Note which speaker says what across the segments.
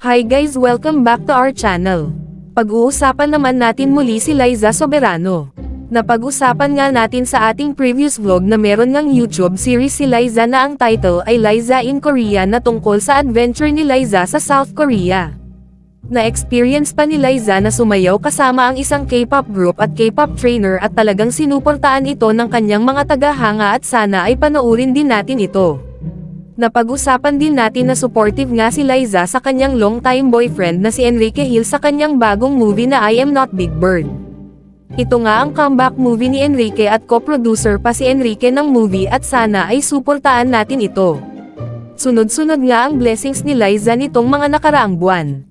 Speaker 1: Hi guys, welcome back to our channel. Pag-uusapan naman natin muli si Liza Soberano. Napag-usapan nga natin sa ating previous vlog na meron ngang YouTube series si Liza na ang title ay Liza in Korea na tungkol sa adventure ni Liza sa South Korea. Na-experience pa ni Liza na sumayaw kasama ang isang K-pop group at K-pop trainer at talagang sinuportaan ito ng kanyang mga tagahanga at sana ay panoorin din natin ito. Napag-usapan din natin na supportive nga si Liza sa kanyang long-time boyfriend na si Enrique Hill sa kanyang bagong movie na I Am Not Big Bird. Ito nga ang comeback movie ni Enrique at co-producer pa si Enrique ng movie at sana ay suportaan natin ito. Sunod-sunod nga ang blessings ni Liza nitong mga nakaraang buwan.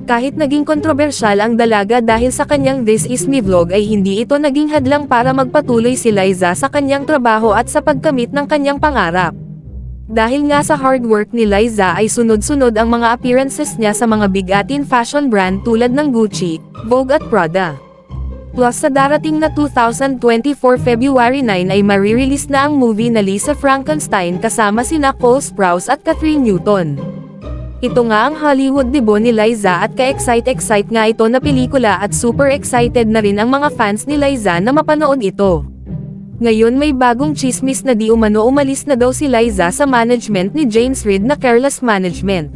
Speaker 1: Kahit naging kontrobersyal ang dalaga dahil sa kanyang This Is Me vlog ay hindi ito naging hadlang para magpatuloy si Liza sa kanyang trabaho at sa pagkamit ng kanyang pangarap. Dahil nga sa hard work ni Liza ay sunod-sunod ang mga appearances niya sa mga bigatin fashion brand tulad ng Gucci, Vogue at Prada. Plus sa darating na 2024 February 9 ay marirelease na ang movie na Lisa Frankenstein kasama sina Cole Sprouse at Catherine Newton. Ito nga ang Hollywood debut ni Liza at ka-excite nga ito na pelikula at super excited na rin ang mga fans ni Liza na mapanood ito. Ngayon may bagong chismis na di umano umalis na daw si Liza sa management ni James Reid na Careless Management.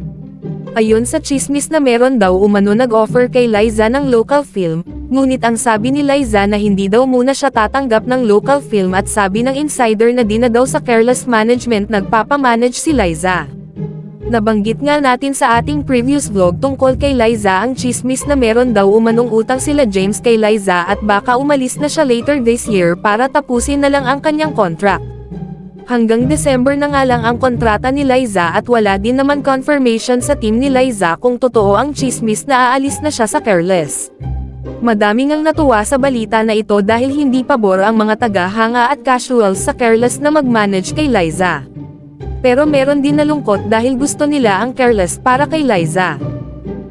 Speaker 1: Ayon sa chismis na meron daw umano nag-offer kay Liza ng local film, ngunit ang sabi ni Liza na hindi daw muna siya tatanggap ng local film at sabi ng insider na di na daw sa Careless Management nagpapamanage si Liza. Nabanggit nga natin sa ating previous vlog tungkol kay Liza ang chismis na meron daw umanong utang sila James kay Liza at baka umalis na siya later this year para tapusin na lang ang kanyang contract. Hanggang December na nga lang ang kontrata ni Liza at wala din naman confirmation sa team ni Liza kung totoo ang chismis na aalis na siya sa Careless. Madami ngang natuwa sa balita na ito dahil hindi pabor ang mga tagahanga at casuals sa Careless na mag-manage kay Liza. Pero meron din nalungkot dahil gusto nila ang Careless para kay Liza.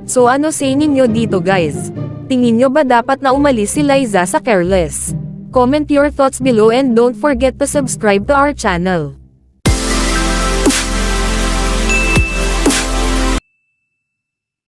Speaker 1: So ano say ninyo dito guys? Tingin nyo ba dapat na umalis si Liza sa Careless? Comment your thoughts below and don't forget to subscribe to our channel.